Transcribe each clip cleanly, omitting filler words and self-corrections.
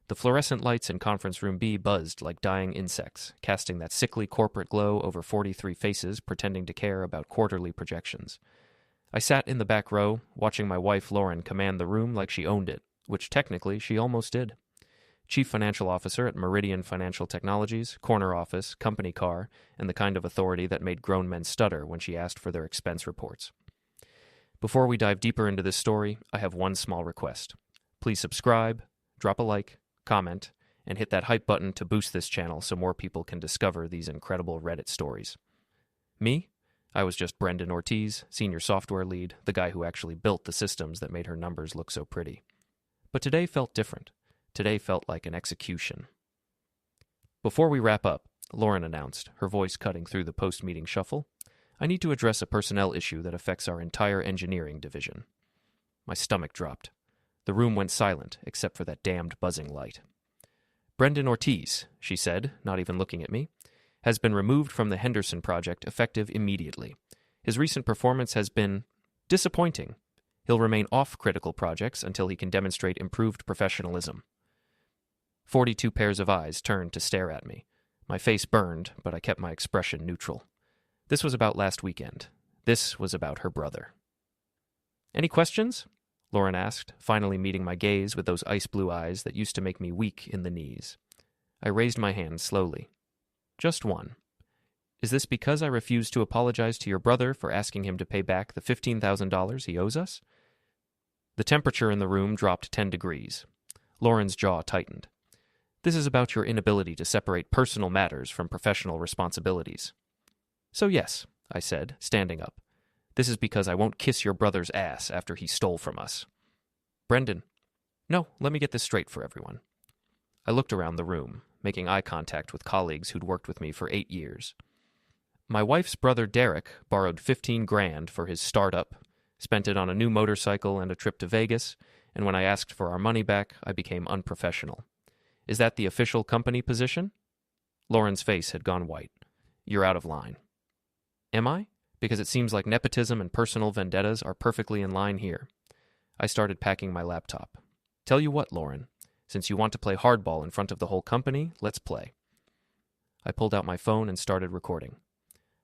The fluorescent lights in Conference Room B buzzed like dying insects, casting that sickly corporate glow over 43 faces pretending to care about quarterly projections. I sat in the back row, watching my wife Lauren command the room like she owned it, which technically she almost did. Chief Financial Officer at Meridian Financial Technologies, corner office, company car, and the kind of authority that made grown men stutter when she asked for their expense reports. Before we dive deeper into this story, I have one small request. Please subscribe, drop a like, comment, and hit that hype button to boost this channel so more people can discover these incredible Reddit stories. Me? I was just Brendan Ortiz, senior software lead, the guy who actually built the systems that made her numbers look so pretty. But today felt different. Today felt like an execution. Before we wrap up, Lauren announced, her voice cutting through the post-meeting shuffle, I need to address a personnel issue that affects our entire engineering division. My stomach dropped. The room went silent, except for that damned buzzing light. Brendan Ortiz, she said, not even looking at me, has been removed from the Henderson project effective immediately. His recent performance has been disappointing. He'll remain off critical projects until he can demonstrate improved professionalism. 42 pairs of eyes turned to stare at me. My face burned, but I kept my expression neutral. This was about last weekend. This was about her brother. Any questions? Lauren asked, finally meeting my gaze with those ice blue eyes that used to make me weak in the knees. I raised my hand slowly. Just one. Is this because I refused to apologize to your brother for asking him to pay back the $15,000 he owes us? The temperature in the room dropped 10 degrees. Lauren's jaw tightened. This is about your inability to separate personal matters from professional responsibilities. So yes, I said, standing up. This is because I won't kiss your brother's ass after he stole from us. Brendan. No, let me get this straight for everyone. I looked around the room, making eye contact with colleagues who'd worked with me for 8 years. My wife's brother Derek borrowed $15,000 for his startup, spent it on a new motorcycle and a trip to Vegas, and when I asked for our money back, I became unprofessional. Is that the official company position? Lauren's face had gone white. You're out of line. Am I? Because it seems like nepotism and personal vendettas are perfectly in line here. I started packing my laptop. Tell you what, Lauren, since you want to play hardball in front of the whole company, let's play. I pulled out my phone and started recording.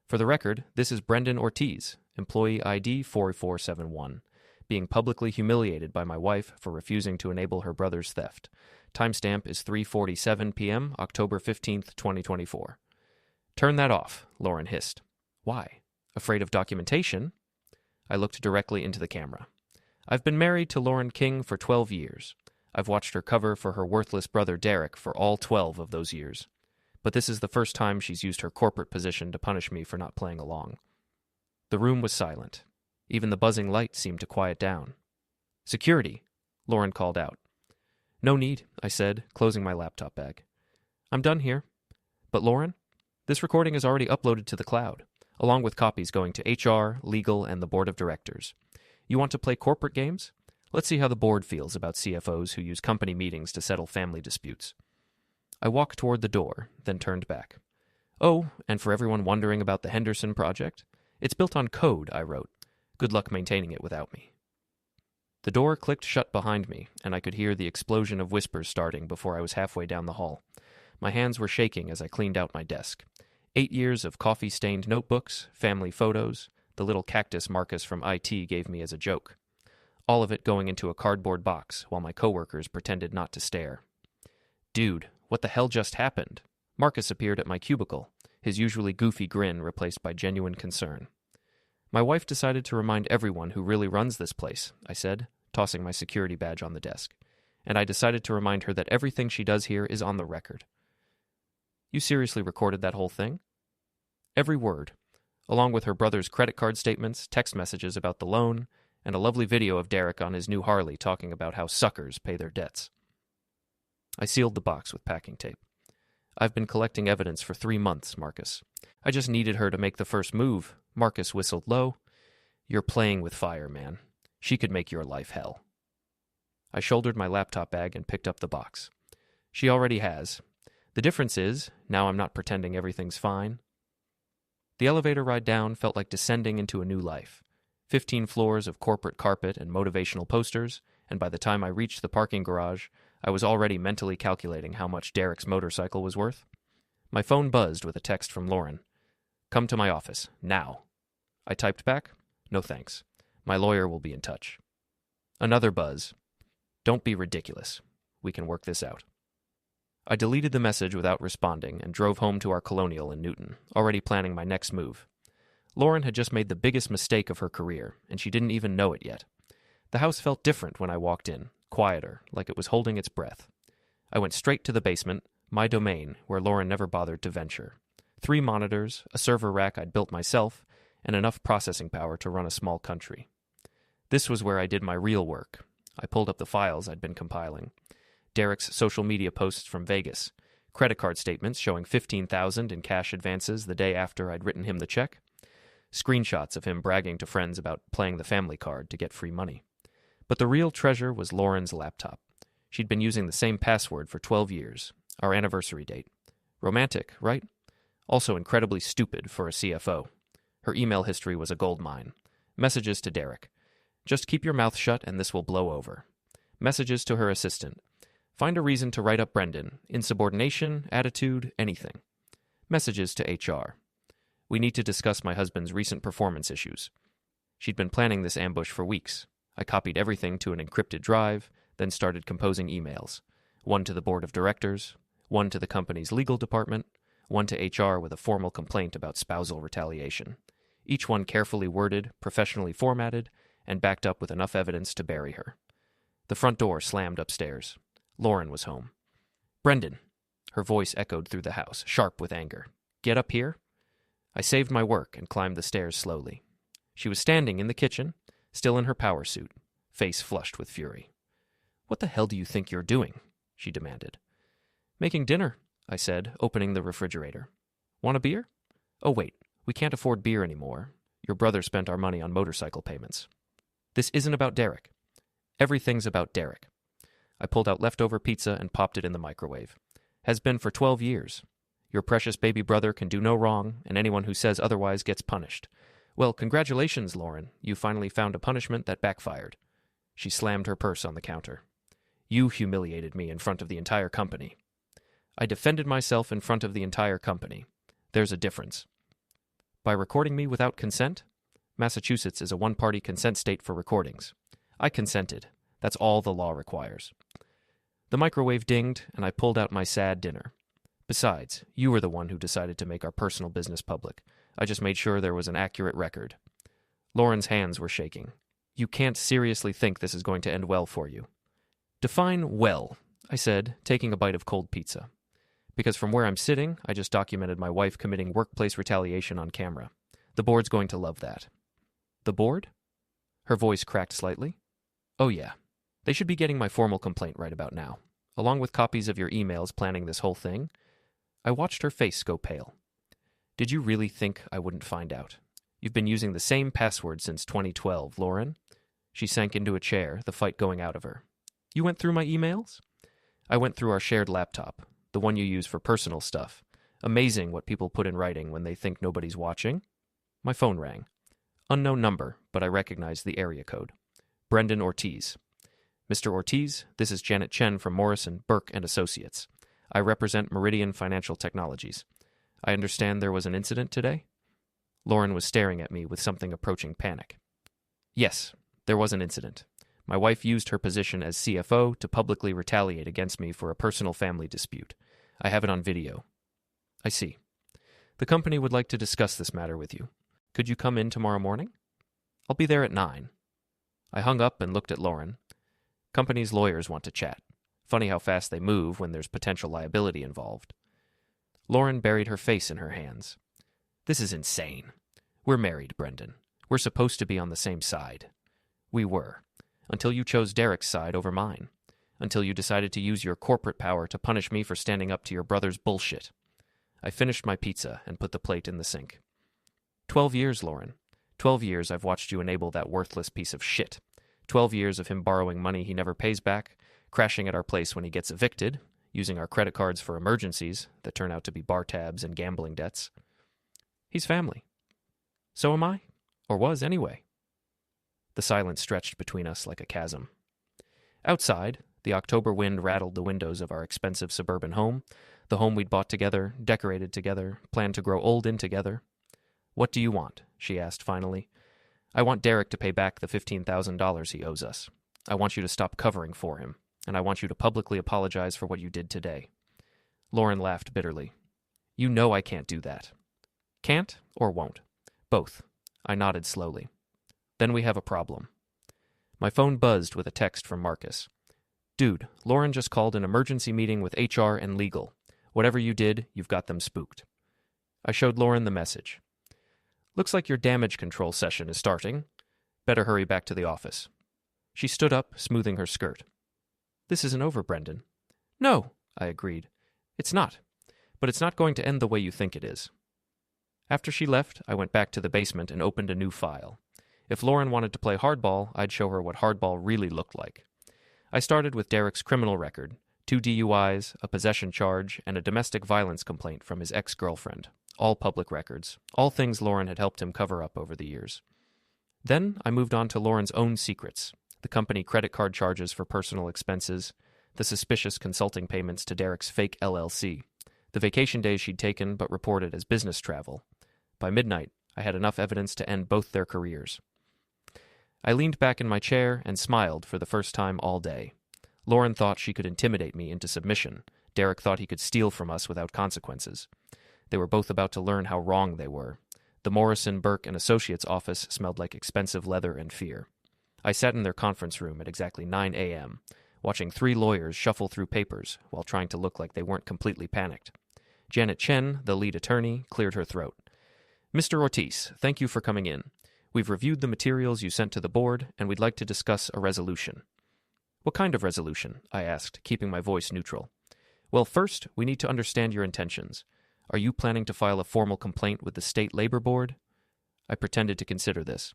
For the record, this is Brendan Ortiz, employee ID 4471, being publicly humiliated by my wife for refusing to enable her brother's theft. Timestamp is 3:47 p.m., October 15th, 2024. Turn that off, Lauren hissed. Why? Afraid of documentation? I looked directly into the camera. I've been married to Lauren King for 12 years. I've watched her cover for her worthless brother Derek for all 12 of those years. But this is the first time she's used her corporate position to punish me for not playing along. The room was silent. Even the buzzing light seemed to quiet down. Security, Lauren called out. No need, I said, closing my laptop bag. I'm done here. But Lauren, this recording is already uploaded to the cloud, along with copies going to HR, legal, and the board of directors. You want to play corporate games? Let's see how the board feels about CFOs who use company meetings to settle family disputes. I walked toward the door, then turned back. Oh, and for everyone wondering about the Henderson project, it's built on code, I wrote. Good luck maintaining it without me. The door clicked shut behind me, and I could hear the explosion of whispers starting before I was halfway down the hall. My hands were shaking as I cleaned out my desk. 8 years of coffee-stained notebooks, family photos, the little cactus Marcus from IT gave me as a joke. All of it going into a cardboard box while my coworkers pretended not to stare. Dude, what the hell just happened? Marcus appeared at my cubicle, his usually goofy grin replaced by genuine concern. My wife decided to remind everyone who really runs this place, I said, tossing my security badge on the desk. And I decided to remind her that everything she does here is on the record. You seriously recorded that whole thing? Every word, along with her brother's credit card statements, text messages about the loan, and a lovely video of Derek on his new Harley talking about how suckers pay their debts. I sealed the box with packing tape. I've been collecting evidence for 3 months, Marcus. I just needed her to make the first move. Marcus whistled low. You're playing with fire, man. She could make your life hell. I shouldered my laptop bag and picked up the box. She already has. The difference is, now I'm not pretending everything's fine. The elevator ride down felt like descending into a new life. 15 floors of corporate carpet and motivational posters, and by the time I reached the parking garage, I was already mentally calculating how much Derek's motorcycle was worth. My phone buzzed with a text from Lauren. "Come to my office, now." I typed back, "No thanks. My lawyer will be in touch." Another buzz. "Don't be ridiculous. We can work this out." I deleted the message without responding and drove home to our colonial in Newton, already planning my next move. Lauren had just made the biggest mistake of her career, and she didn't even know it yet. The house felt different when I walked in, quieter, like it was holding its breath. I went straight to the basement, my domain, where Lauren never bothered to venture. 3 monitors, a server rack I'd built myself, and enough processing power to run a small country. This was where I did my real work. I pulled up the files I'd been compiling. Derek's social media posts from Vegas, credit card statements showing $15,000 in cash advances the day after I'd written him the check, screenshots of him bragging to friends about playing the family card to get free money. But the real treasure was Lauren's laptop. She'd been using the same password for 12 years, our anniversary date. Romantic, right? Also incredibly stupid for a CFO. Her email history was a goldmine. Messages to Derek. "Just keep your mouth shut and this will blow over." Messages to her assistant. "Find a reason to write up Brendan. Insubordination, attitude, anything." Messages to HR. "We need to discuss my husband's recent performance issues." She'd been planning this ambush for weeks. I copied everything to an encrypted drive, then started composing emails. One to the board of directors, one to the company's legal department, one to HR with a formal complaint about spousal retaliation. Each one carefully worded, professionally formatted, and backed up with enough evidence to bury her. The front door slammed upstairs. Lauren was home. "Brendan." Her voice echoed through the house, sharp with anger. "Get up here." I saved my work and climbed the stairs slowly. She was standing in the kitchen, still in her power suit, face flushed with fury. "What the hell do you think you're doing?" she demanded. "Making dinner," I said, opening the refrigerator. "Want a beer?" "Oh, wait, we can't afford beer anymore. Your brother spent our money on motorcycle payments." "This isn't about Derek." "Everything's about Derek." I pulled out leftover pizza and popped it in the microwave. "Has been for 12 years. Your precious baby brother can do no wrong, and anyone who says otherwise gets punished. Well, congratulations, Lauren. You finally found a punishment that backfired." She slammed her purse on the counter. "You humiliated me in front of the entire company." "I defended myself in front of the entire company. There's a difference." "By recording me without consent?" Massachusetts is a one-party consent state for recordings. "I consented. That's all the law requires." The microwave dinged, and I pulled out my sad dinner. "Besides, you were the one who decided to make our personal business public. I just made sure there was an accurate record." Lauren's hands were shaking. "You can't seriously think this is going to end well for you." "Define well," I said, taking a bite of cold pizza. "Because from where I'm sitting, I just documented my wife committing workplace retaliation on camera. The board's going to love that." "The board?" Her voice cracked slightly. "Oh yeah. They should be getting my formal complaint right about now, along with copies of your emails planning this whole thing." I watched her face go pale. "Did you really think I wouldn't find out? You've been using the same password since 2012, Lauren." She sank into a chair, the fight going out of her. "You went through my emails?" "I went through our shared laptop, the one you use for personal stuff. Amazing what people put in writing when they think nobody's watching." My phone rang. Unknown number, but I recognized the area code. Brendan Ortiz. "Mr. Ortiz, this is Janet Chen from Morrison, Burke & Associates. I represent Meridian Financial Technologies. I understand there was an incident today?" Lauren was staring at me with something approaching panic. "Yes, there was an incident. My wife used her position as CFO to publicly retaliate against me for a personal family dispute. I have it on video." "I see. The company would like to discuss this matter with you. Could you come in tomorrow morning?" "I'll be there at 9. I hung up and looked at Lauren. Company's lawyers want to chat. Funny how fast they move when there's potential liability involved. Lauren buried her face in her hands. "This is insane. We're married, Brendan. We're supposed to be on the same side. We were, until you chose Derek's side over mine, until you decided to use your corporate power to punish me for standing up to your brother's bullshit." I finished my pizza and put the plate in the sink. 12 years, Lauren. 12 years I've watched you enable that worthless piece of shit. 12 years of him borrowing money he never pays back, crashing at our place when he gets evicted, using our credit cards for emergencies that turn out to be bar tabs and gambling debts. He's family. So am I. Or was, anyway. The silence stretched between us like a chasm. Outside, The October wind rattled the windows of our expensive suburban home, the home we'd bought together, decorated together, planned to grow old in together. "What do you want?" she asked finally. "I want Derek to pay back the $15,000 he owes us. I want you to stop covering for him, and I want you to publicly apologize for what you did today." Lauren laughed bitterly. "You know I can't do that." "Can't or won't?" "Both." I nodded slowly. "Then we have a problem." My phone buzzed with a text from Marcus. "Dude, Lauren just called an emergency meeting with HR and legal. Whatever you did, you've got them spooked." I showed Lauren the message. "Looks like your damage control session is starting. Better hurry back to the office." She stood up, smoothing her skirt. "This isn't over, Brendan." "No," I agreed. "It's not. But it's not going to end the way you think it is." After she left, I went back to the basement and opened a new file. If Lauren wanted to play hardball, I'd show her what hardball really looked like. I started with Derek's criminal record, 2 DUIs, a possession charge, and a domestic violence complaint from his ex-girlfriend. All public records, all things Lauren had helped him cover up over the years. Then I moved on to Lauren's own secrets, the company credit card charges for personal expenses, the suspicious consulting payments to Derek's fake LLC, the vacation days she'd taken but reported as business travel. By midnight, I had enough evidence to end both their careers. I leaned back in my chair and smiled for the first time all day. Lauren thought she could intimidate me into submission. Derek thought he could steal from us without consequences. They were both about to learn how wrong they were. The Morrison, Burke, and Associates office smelled like expensive leather and fear. I sat in their conference room at exactly 9 a.m., watching 3 lawyers shuffle through papers while trying to look like they weren't completely panicked. Janet Chen, the lead attorney, cleared her throat. "Mr. Ortiz, thank you for coming in. We've reviewed the materials you sent to the board, and we'd like to discuss a resolution." "What kind of resolution?" I asked, keeping my voice neutral. "Well, first, we need to understand your intentions. Are you planning to file a formal complaint with the State Labor Board?" I pretended to consider this.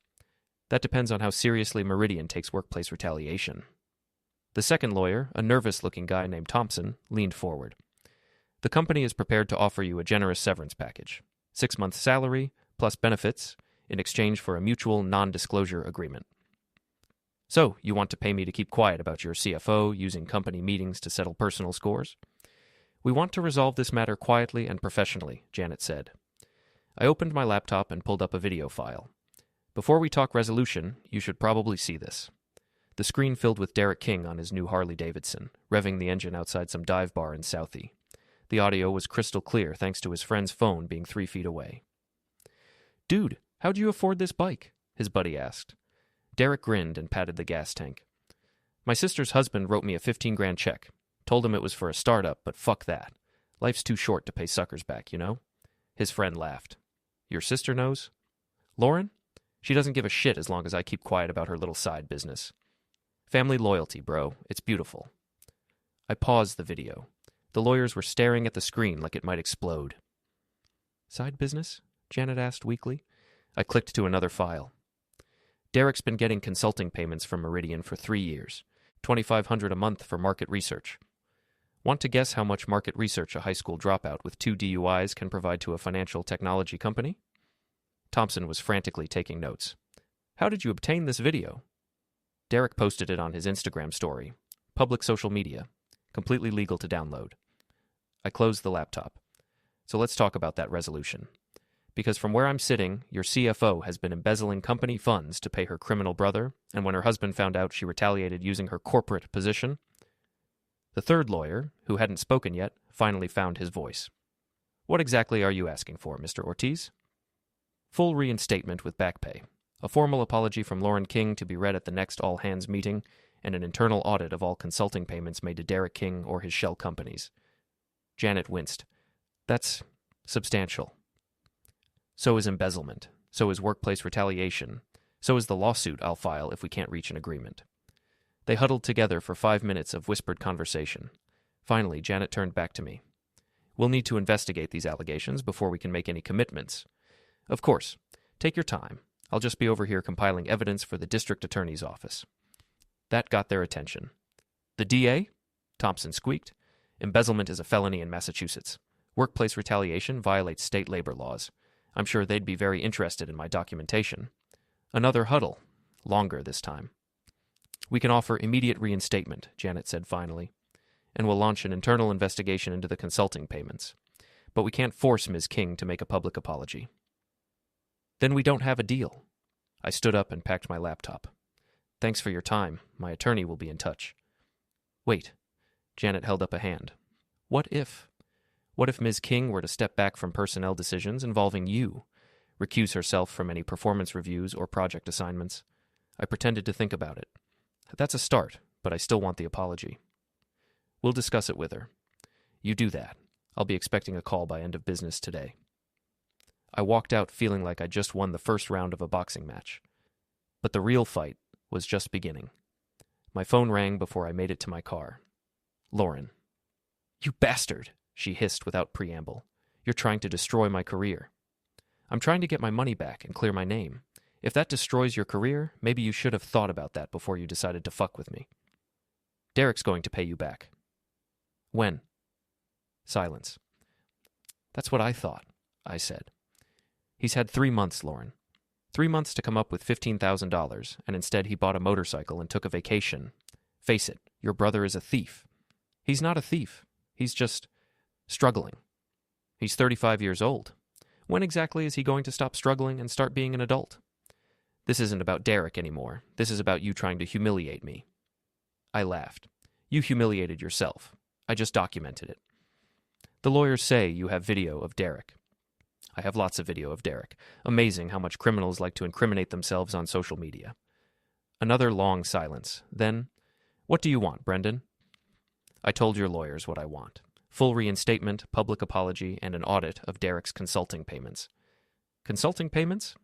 "That depends on how seriously Meridian takes workplace retaliation." The second lawyer, a nervous-looking guy named Thompson, leaned forward. "The company is prepared to offer you a generous severance package. 6 months' salary, plus benefits, in exchange for a mutual non-disclosure agreement." "So, you want to pay me to keep quiet about your CFO using company meetings to settle personal scores?" "We want to resolve this matter quietly and professionally," Janet said. I opened my laptop and pulled up a video file. "Before we talk resolution, you should probably see this." The screen filled with Derek King on his new Harley-Davidson, revving the engine outside some dive bar in Southie. The audio was crystal clear thanks to his friend's phone being 3 feet away. "Dude, how'd you afford this bike?" his buddy asked. Derek grinned and patted the gas tank. "My sister's husband wrote me a 15 grand check. Told him it was for a startup, but fuck that. Life's too short to pay suckers back, you know?" His friend laughed. "Your sister knows?" "Lauren? She doesn't give a shit as long as I keep quiet about her little side business. Family loyalty, bro. It's beautiful." I paused the video. The lawyers were staring at the screen like it might explode. "Side business?" Janet asked weakly. I clicked to another file. "Derek's been getting consulting payments from Meridian for 3 years. $2,500 a month for market research. Want to guess how much market research a high school dropout with 2 DUIs can provide to a financial technology company?" Thompson was frantically taking notes. "How did you obtain this video?" Derek posted it on his Instagram story. Public social media. Completely legal to download. I closed the laptop. "So let's talk about that resolution. Because from where I'm sitting, your CFO has been embezzling company funds to pay her criminal brother, and when her husband found out, she retaliated using her corporate position." The third lawyer, who hadn't spoken yet, finally found his voice. "What exactly are you asking for, Mr. Ortiz?" "Full reinstatement with back pay. A formal apology from Lauren King to be read at the next all-hands meeting, and an internal audit of all consulting payments made to Derek King or his shell companies." Janet winced. "That's substantial." "So is embezzlement. So is workplace retaliation. So is the lawsuit I'll file if we can't reach an agreement." They huddled together for 5 minutes of whispered conversation. Finally, Janet turned back to me. "We'll need to investigate these allegations before we can make any commitments." "Of course. Take your time. I'll just be over here compiling evidence for the district attorney's office." That got their attention. "The DA?" Thompson squeaked. "Embezzlement is a felony in Massachusetts. Workplace retaliation violates state labor laws. I'm sure they'd be very interested in my documentation." Another huddle. Longer this time. We can offer immediate reinstatement, Janet said finally, and we'll launch an internal investigation into the consulting payments. But we can't force Ms. King to make a public apology. Then we don't have a deal. I stood up and packed my laptop. Thanks for your time. My attorney will be in touch. Wait. Janet held up a hand. What if? What if Ms. King were to step back from personnel decisions involving you, recuse herself from any performance reviews or project assignments? I pretended to think about it. That's a start, but I still want the apology. We'll discuss it with her. You do that. I'll be expecting a call by end of business today. I walked out feeling like I just won the first round of a boxing match. But the real fight was just beginning. My phone rang before I made it to my car. Lauren. You bastard, she hissed without preamble. You're trying to destroy my career. I'm trying to get my money back and clear my name. If that destroys your career, maybe you should have thought about that before you decided to fuck with me. Derek's going to pay you back. When? Silence. That's what I thought, I said. He's had 3 months, Lauren. 3 months to come up with $15,000, and instead he bought a motorcycle and took a vacation. Face it, your brother is a thief. He's not a thief. He's just struggling. He's 35 years old. When exactly is he going to stop struggling and start being an adult? This isn't about Derek anymore. This is about you trying to humiliate me. I laughed. You humiliated yourself. I just documented it. The lawyers say you have video of Derek. I have lots of video of Derek. Amazing how much criminals like to incriminate themselves on social media. Another long silence. Then, what do you want, Brendan? I told your lawyers what I want. Full reinstatement, public apology, and an audit of Derek's consulting payments. Consulting payments?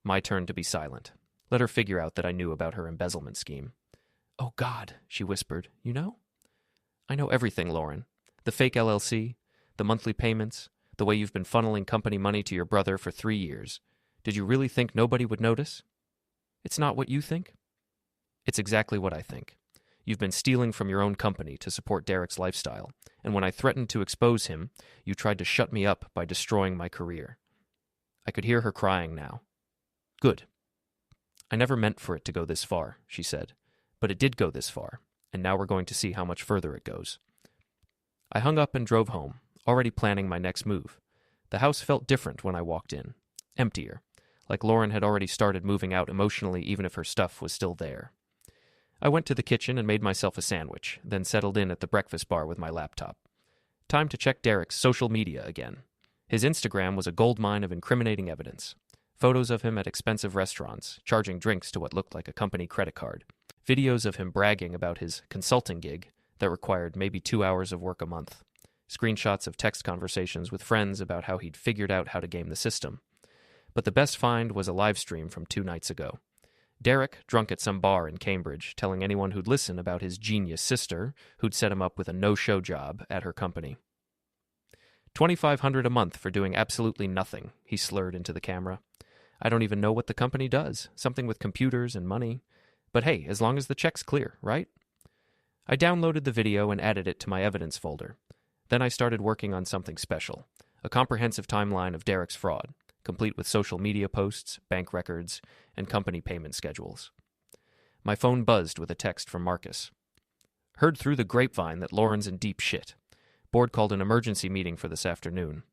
My turn to be silent. Let her figure out that I knew about her embezzlement scheme. Oh, God, she whispered. You know? I know everything, Lauren. The fake LLC, the monthly payments, the way you've been funneling company money to your brother for 3 years. Did you really think nobody would notice? It's not what you think? It's exactly what I think. You've been stealing from your own company to support Derek's lifestyle, and when I threatened to expose him, you tried to shut me up by destroying my career. I could hear her crying now. Good. I never meant for it to go this far, she said, but it did go this far, and now we're going to see how much further it goes. I hung up and drove home, already planning my next move. The house felt different when I walked in, emptier, like Lauren had already started moving out emotionally even if her stuff was still there. I went to the kitchen and made myself a sandwich, then settled in at the breakfast bar with my laptop. Time to check Derek's social media again. His Instagram was a goldmine of incriminating evidence. Photos of him at expensive restaurants, charging drinks to what looked like a company credit card. Videos of him bragging about his consulting gig that required maybe 2 hours of work a month. Screenshots of text conversations with friends about how he'd figured out how to game the system. But the best find was a live stream from 2 nights ago. Derek, drunk at some bar in Cambridge, telling anyone who'd listen about his genius sister, who'd set him up with a no-show job at her company. $2,500 a month for doing absolutely nothing, he slurred into the camera. I don't even know what the company does, something with computers and money. But hey, as long as the check's clear, right? I downloaded the video and added it to my evidence folder. Then I started working on something special, a comprehensive timeline of Derek's fraud, complete with social media posts, bank records, and company payment schedules. My phone buzzed with a text from Marcus. Heard through the grapevine that Lauren's in deep shit. Board called an emergency meeting for this afternoon.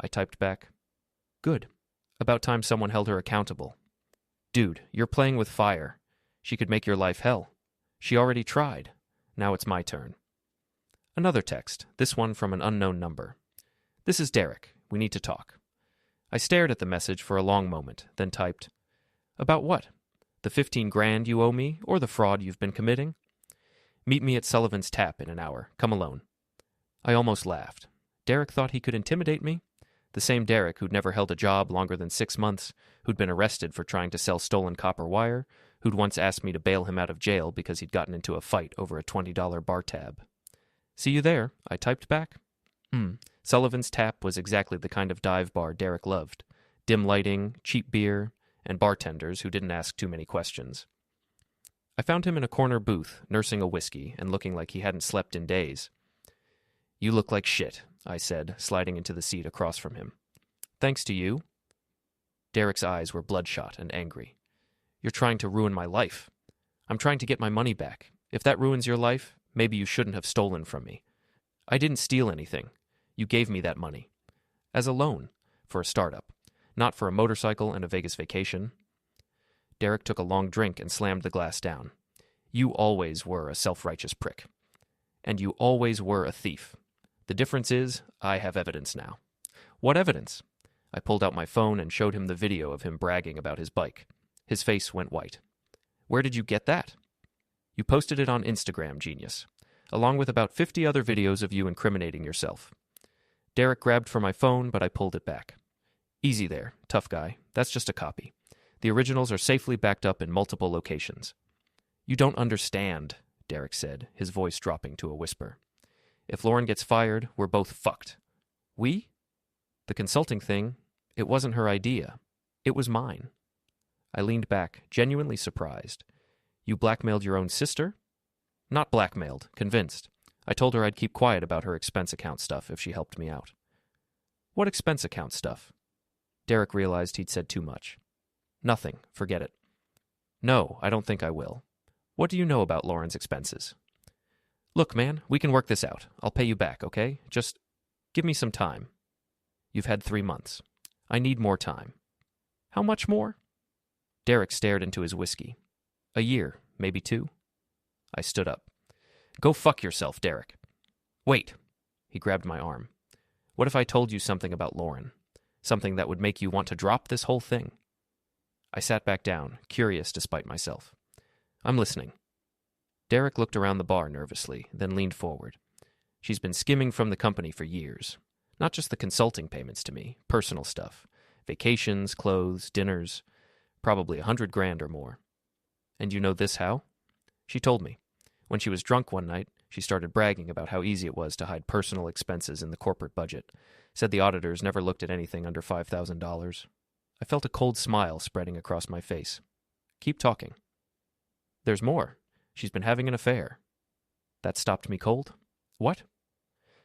I typed back, Good. About time someone held her accountable. Dude, you're playing with fire. She could make your life hell. She already tried. Now it's my turn. Another text, this one from an unknown number. This is Derek. We need to talk. I stared at the message for a long moment, then typed, About what? The 15 grand you owe me, or the fraud you've been committing? Meet me at Sullivan's Tap in an hour. Come alone. I almost laughed. Derek thought he could intimidate me? The same Derek who'd never held a job longer than 6 months, who'd been arrested for trying to sell stolen copper wire, who'd once asked me to bail him out of jail because he'd gotten into a fight over a $20 bar tab. See you there, I typed back. Sullivan's Tap was exactly the kind of dive bar Derek loved. Dim lighting, cheap beer, and bartenders who didn't ask too many questions. I found him in a corner booth, nursing a whiskey and looking like he hadn't slept in days. You look like shit, I said, sliding into the seat across from him. Thanks to you. Derek's eyes were bloodshot and angry. You're trying to ruin my life. I'm trying to get my money back. If that ruins your life, maybe you shouldn't have stolen from me. I didn't steal anything. You gave me that money. As a loan, for a startup, not for a motorcycle and a Vegas vacation. Derek took a long drink and slammed the glass down. You always were a self-righteous prick. And you always were a thief. The difference is, I have evidence now. What evidence? I pulled out my phone and showed him the video of him bragging about his bike. His face went white. Where did you get that? You posted it on Instagram, genius, along with about 50 other videos of you incriminating yourself. Derek grabbed for my phone, but I pulled it back. Easy there, tough guy. That's just a copy. The originals are safely backed up in multiple locations. You don't understand, Derek said, his voice dropping to a whisper. If Lauren gets fired, we're both fucked. We? The consulting thing, it wasn't her idea. It was mine. I leaned back, genuinely surprised. You blackmailed your own sister? Not blackmailed, convinced. I told her I'd keep quiet about her expense account stuff if she helped me out. What expense account stuff? Derek realized he'd said too much. Nothing, forget it. No, I don't think I will. What do you know about Lauren's expenses? Look, man, we can work this out. I'll pay you back, okay? Just give me some time. You've had 3 months. I need more time. How much more? Derek stared into his whiskey. A year, maybe 2. I stood up. Go fuck yourself, Derek. Wait. He grabbed my arm. What if I told you something about Lauren? Something that would make you want to drop this whole thing? I sat back down, curious despite myself. I'm listening. Derek looked around the bar nervously, then leaned forward. She's been skimming from the company for years. Not just the consulting payments to me, personal stuff. Vacations, clothes, dinners. Probably $100,000 or more. And you know this how? She told me. When she was drunk one night, she started bragging about how easy it was to hide personal expenses in the corporate budget. Said the auditors never looked at anything under $5,000. I felt a cold smile spreading across my face. Keep talking. There's more. She's been having an affair. That stopped me cold. What?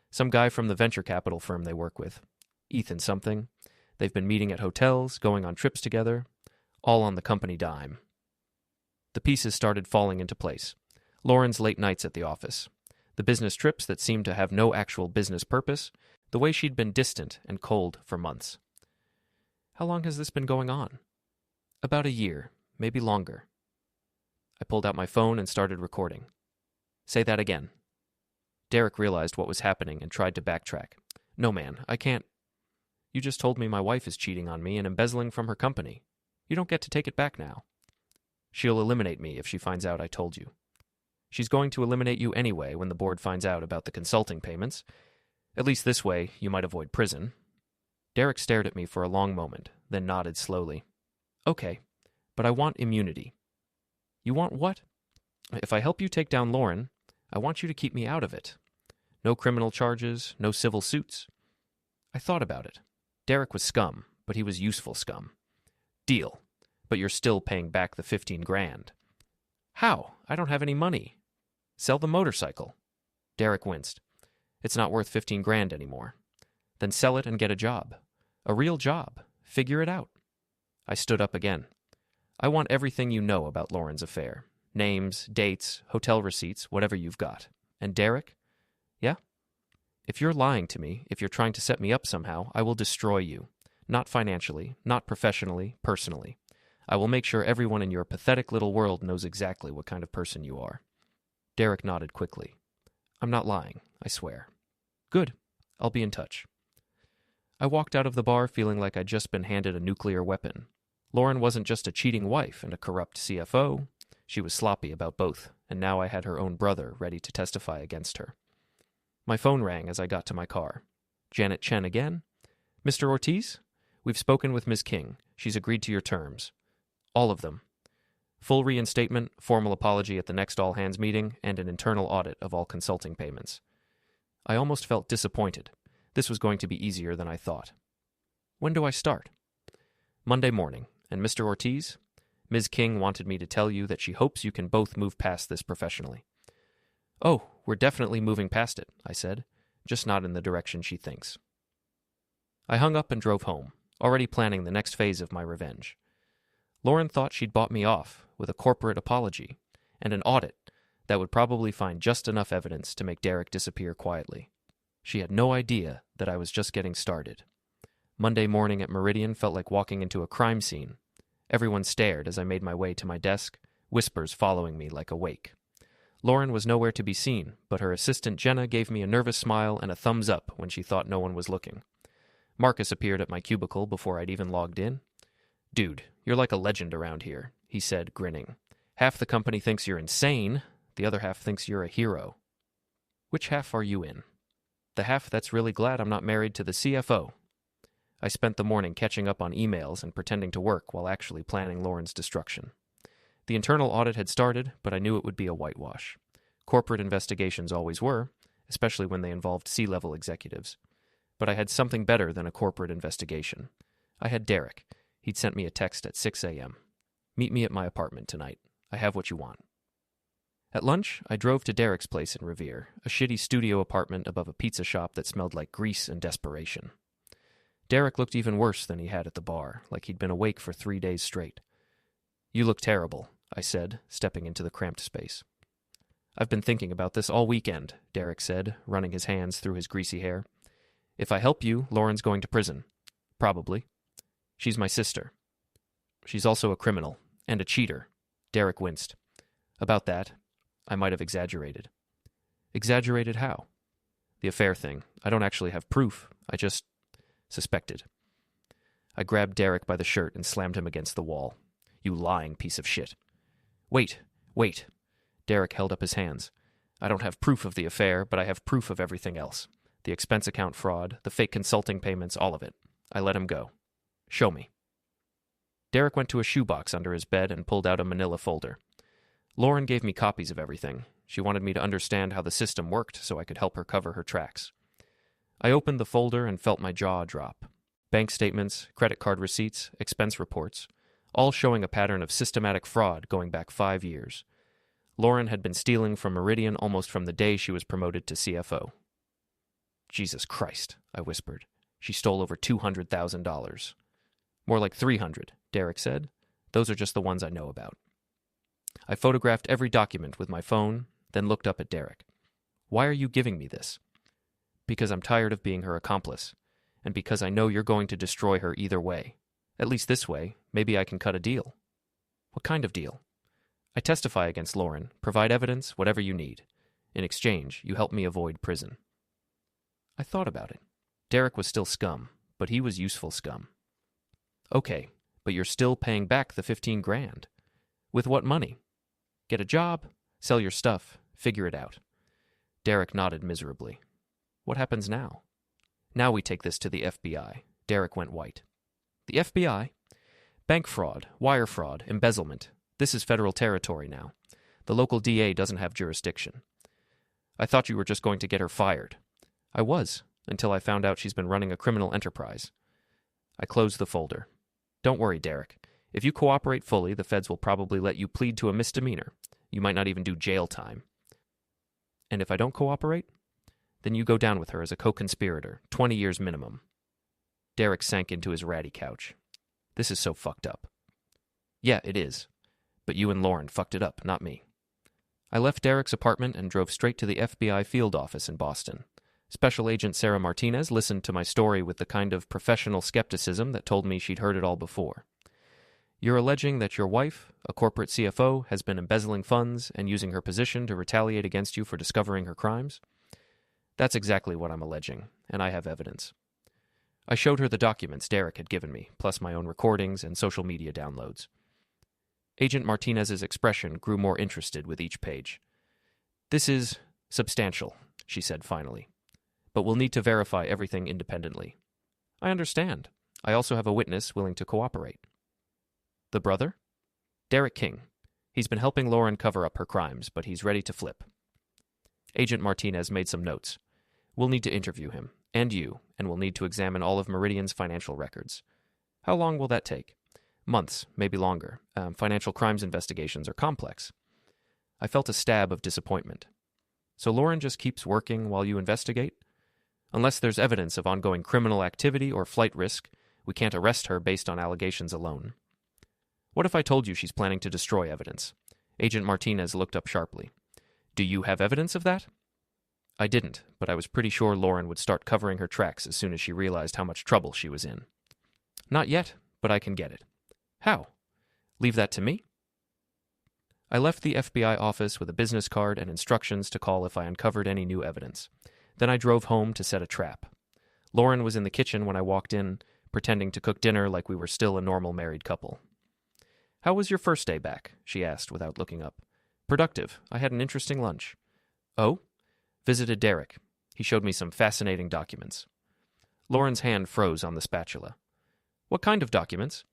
Some guy from the venture capital firm they work with. Ethan something. They've been meeting at hotels, going on trips together, all on the company dime. The pieces started falling into place. Lauren's late nights at the office. The business trips that seemed to have no actual business purpose. The way she'd been distant and cold for months. How long has this been going on? About a year, maybe longer. I pulled out my phone and started recording. Say that again. Derek realized what was happening and tried to backtrack. No, man, I can't. You just told me my wife is cheating on me and embezzling from her company. You don't get to take it back now. She'll eliminate me if she finds out I told you. She's going to eliminate you anyway when the board finds out about the consulting payments. At least this way, you might avoid prison. Derek stared at me for a long moment, then nodded slowly. Okay, but I want immunity. You want what? If I help you take down Lauren, I want you to keep me out of it. No criminal charges, no civil suits. I thought about it. Derek was scum, but he was useful scum. Deal. But you're still paying back the $15,000. How? I don't have any money. Sell the motorcycle. Derek winced. It's not worth $15,000 anymore. Then sell it and get a job. A real job. Figure it out. I stood up again. I want everything you know about Lauren's affair. Names, dates, hotel receipts, whatever you've got. And Derek? Yeah? If you're lying to me, if you're trying to set me up somehow, I will destroy you. Not financially, not professionally, personally. I will make sure everyone in your pathetic little world knows exactly what kind of person you are. Derek nodded quickly. I'm not lying, I swear. Good. I'll be in touch. I walked out of the bar feeling like I'd just been handed a nuclear weapon. Lauren wasn't just a cheating wife and a corrupt CFO. She was sloppy about both, and now I had her own brother ready to testify against her. My phone rang as I got to my car. Janet Chen again? Mr. Ortiz? We've spoken with Ms. King. She's agreed to your terms. All of them. Full reinstatement, formal apology at the next all-hands meeting, and an internal audit of all consulting payments. I almost felt disappointed. This was going to be easier than I thought. When do I start? Monday morning. And Mr. Ortiz? Ms. King wanted me to tell you that she hopes you can both move past this professionally. Oh, we're definitely moving past it, I said, just not in the direction she thinks. I hung up and drove home, already planning the next phase of my revenge. Lauren thought she'd bought me off with a corporate apology, and an audit that would probably find just enough evidence to make Derek disappear quietly. She had no idea that I was just getting started. Monday morning at Meridian felt like walking into a crime scene. Everyone stared as I made my way to my desk, whispers following me like a wake. Lauren was nowhere to be seen, but her assistant Jenna gave me a nervous smile and a thumbs up when she thought no one was looking. Marcus appeared at my cubicle before I'd even logged in. "Dude, you're like a legend around here," he said, grinning. "Half the company thinks you're insane, the other half thinks you're a hero." "Which half are you in?" "The half that's really glad I'm not married to the CFO." I spent the morning catching up on emails and pretending to work while actually planning Lauren's destruction. The internal audit had started, but I knew it would be a whitewash. Corporate investigations always were, especially when they involved C-level executives. But I had something better than a corporate investigation. I had Derek. He'd sent me a text at 6 a.m. "Meet me at my apartment tonight. I have what you want." At lunch, I drove to Derek's place in Revere, a shitty studio apartment above a pizza shop that smelled like grease and desperation. Derek looked even worse than he had at the bar, like he'd been awake for 3 days straight. "You look terrible," I said, stepping into the cramped space. "I've been thinking about this all weekend," Derek said, running his hands through his greasy hair. "If I help you, Lauren's going to prison. Probably. She's my sister. She's also a criminal, and a cheater." Derek winced. "About that, I might have exaggerated." "Exaggerated how?" "The affair thing. I don't actually have proof. I just suspected." I grabbed Derek by the shirt and slammed him against the wall. "You lying piece of shit." Wait. Derek held up his hands. "I don't have proof of the affair, but I have proof of everything else. The expense account fraud, the fake consulting payments, all of it." I let him go. "Show me." Derek went to a shoebox under his bed and pulled out a manila folder. Lauren gave me copies of everything. She wanted me to understand how the system worked so I could help her cover her tracks. I opened the folder and felt my jaw drop. Bank statements, credit card receipts, expense reports, all showing a pattern of systematic fraud going back 5 years. Lauren had been stealing from Meridian almost from the day she was promoted to CFO. "Jesus Christ," I whispered. "She stole over $200,000. "More like 300, Derek said. "Those are just the ones I know about." I photographed every document with my phone, then looked up at Derek. "Why are you giving me this?" "Because I'm tired of being her accomplice, and because I know you're going to destroy her either way. At least this way, maybe I can cut a deal." "What kind of deal?" "I testify against Lauren, provide evidence, whatever you need. In exchange, you help me avoid prison." I thought about it. Derek was still scum, but he was useful scum. "Okay, but you're still paying back the 15 grand. With what money? Get a job, sell your stuff, figure it out." Derek nodded miserably. "What happens now?" "Now we take this to the FBI. Derek went white. "The FBI? Bank fraud, wire fraud, embezzlement. This is federal territory now. The local DA doesn't have jurisdiction." "I thought you were just going to get her fired." "I was, until I found out she's been running a criminal enterprise." I closed the folder. "Don't worry, Derek. If you cooperate fully, the feds will probably let you plead to a misdemeanor. You might not even do jail time." "And if I don't cooperate?" "Then you go down with her as a co-conspirator, 20 years minimum." Derek sank into his ratty couch. "This is so fucked up." "Yeah, it is. But you and Lauren fucked it up, not me." I left Derek's apartment and drove straight to the FBI field office in Boston. Special Agent Sarah Martinez listened to my story with the kind of professional skepticism that told me she'd heard it all before. "You're alleging that your wife, a corporate CFO, has been embezzling funds and using her position to retaliate against you for discovering her crimes?" "That's exactly what I'm alleging, and I have evidence." I showed her the documents Derek had given me, plus my own recordings and social media downloads. Agent Martinez's expression grew more interested with each page. "This is substantial," she said finally. "But we'll need to verify everything independently." "I understand. I also have a witness willing to cooperate." "The brother?" "Derek King. He's been helping Lauren cover up her crimes, but he's ready to flip." Agent Martinez made some notes. "We'll need to interview him, and you, and we'll need to examine all of Meridian's financial records." "How long will that take?" "Months, maybe longer. Financial crimes investigations are complex." I felt a stab of disappointment. "So Lauren just keeps working while you investigate? Unless there's evidence of ongoing criminal activity or flight risk, we can't arrest her based on allegations alone." "What if I told you she's planning to destroy evidence? Agent Martinez looked up sharply. Do you have evidence of that? I didn't, but I was pretty sure Lauren would start covering her tracks as soon as she realized how much trouble she was in. Not yet, but I can get it. How? Leave that to me? I left the FBI office with a business card and instructions to call if I uncovered any new evidence. Then I drove home to set a trap. Lauren was in the kitchen when I walked in, pretending to cook dinner like we were still a normal married couple. How was your first day back? She asked without looking up. Productive. I had an interesting lunch. Oh? Visited Derek. He showed me some fascinating documents. Lauren's hand froze on the spatula. What kind of documents?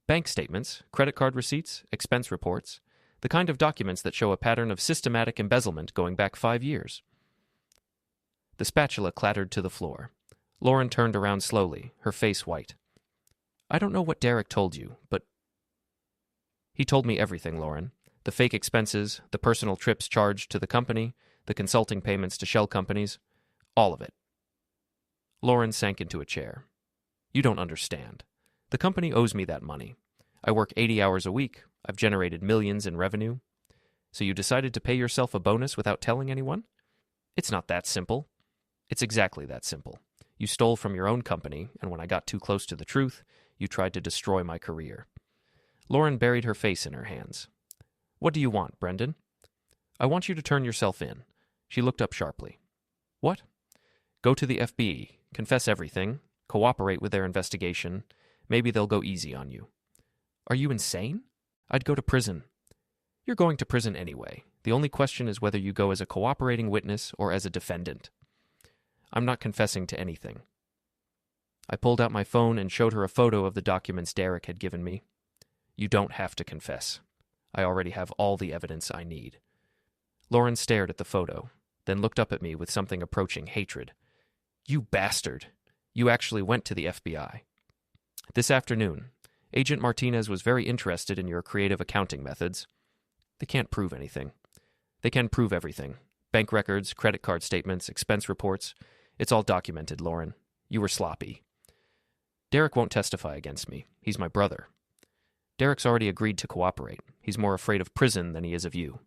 Bank statements, credit card receipts, expense reports, the kind of documents that show a pattern of systematic embezzlement going back 5 years. The spatula clattered to the floor. Lauren turned around slowly, her face white. I don't know what Derek told you, but... He told me everything, Lauren. The fake expenses, the personal trips charged to the company, the consulting payments to shell companies, all of it. Lauren sank into a chair. You don't understand. The company owes me that money. I work 80 hours a week. I've generated millions in revenue. So you decided to pay yourself a bonus without telling anyone? It's not that simple. It's exactly that simple. You stole from your own company, and when I got too close to the truth, you tried to destroy my career. Lauren buried her face in her hands. What do you want, Brendan? I want you to turn yourself in. She looked up sharply. What? Go to the FBI, confess everything, cooperate with their investigation. Maybe they'll go easy on you. Are you insane? I'd go to prison. You're going to prison anyway. The only question is whether you go as a cooperating witness or as a defendant. I'm not confessing to anything. I pulled out my phone and showed her a photo of the documents Derek had given me. You don't have to confess. I already have all the evidence I need. Lauren stared at the photo, then looked up at me with something approaching hatred. You bastard! You actually went to the FBI. This afternoon, Agent Martinez was very interested in your creative accounting methods. They can't prove anything. They can prove everything. Bank records, credit card statements, expense reports. It's all documented, Lauren. You were sloppy. Derek won't testify against me. He's my brother. Derek's already agreed to cooperate. He's more afraid of prison than he is of you.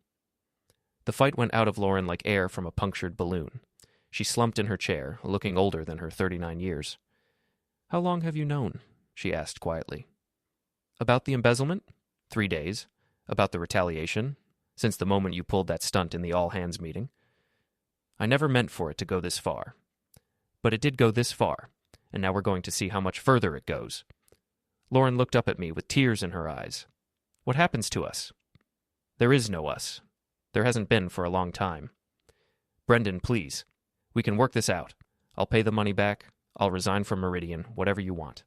The fight went out of Lauren like air from a punctured balloon. She slumped in her chair, looking older than her 39 years. How long have you known? She asked quietly. About the embezzlement? 3 days. About the retaliation? Since the moment you pulled that stunt in the all-hands meeting. I never meant for it to go this far. But it did go this far, and now we're going to see how much further it goes. Lauren looked up at me with tears in her eyes. What happens to us? There is no us. There hasn't been for a long time. Brendan, please. We can work this out. I'll pay the money back. I'll resign from Meridian, whatever you want.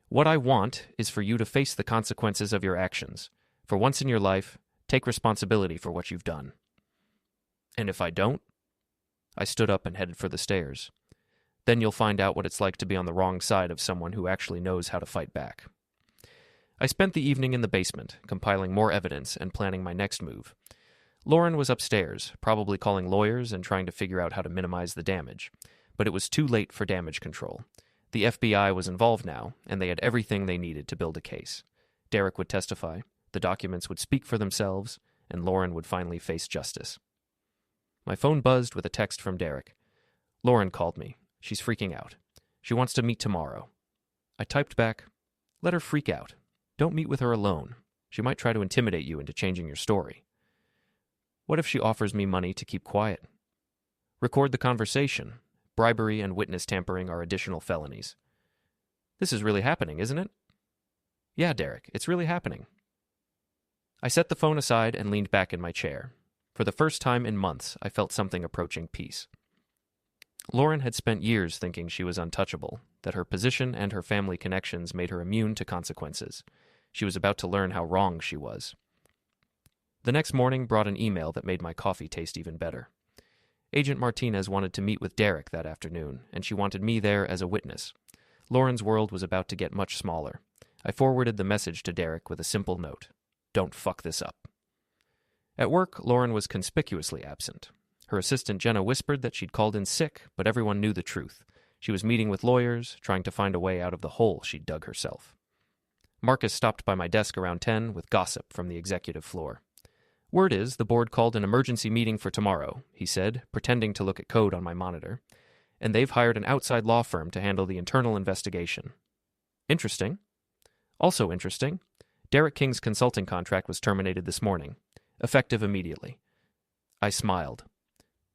What I want is for you to face the consequences of your actions. For once in your life, take responsibility for what you've done. And if I don't? I stood up and headed for the stairs. Then you'll find out what it's like to be on the wrong side of someone who actually knows how to fight back. I spent the evening in the basement, compiling more evidence and planning my next move. Lauren was upstairs, probably calling lawyers and trying to figure out how to minimize the damage. But it was too late for damage control. The FBI was involved now, and they had everything they needed to build a case. Derek would testify, the documents would speak for themselves, and Lauren would finally face justice. My phone buzzed with a text from Derek. Lauren called me. She's freaking out. She wants to meet tomorrow. I typed back, let her freak out. Don't meet with her alone. She might try to intimidate you into changing your story. What if she offers me money to keep quiet? Record the conversation. Bribery and witness tampering are additional felonies. This is really happening, isn't it? Yeah, Derek, it's really happening. I set the phone aside and leaned back in my chair. For the first time in months, I felt something approaching peace. Lauren had spent years thinking she was untouchable, that her position and her family connections made her immune to consequences. She was about to learn how wrong she was. The next morning brought an email that made my coffee taste even better. Agent Martinez wanted to meet with Derek that afternoon, and she wanted me there as a witness. Lauren's world was about to get much smaller. I forwarded the message to Derek with a simple note. Don't fuck this up. At work, Lauren was conspicuously absent. Her assistant Jenna whispered that she'd called in sick, but everyone knew the truth. She was meeting with lawyers, trying to find a way out of the hole she'd dug herself. Marcus stopped by my desk around 10 with gossip from the executive floor. Word is, the board called an emergency meeting for tomorrow, he said, pretending to look at code on my monitor, and they've hired an outside law firm to handle the internal investigation. Interesting. Also interesting, Derek King's consulting contract was terminated this morning, effective immediately. I smiled.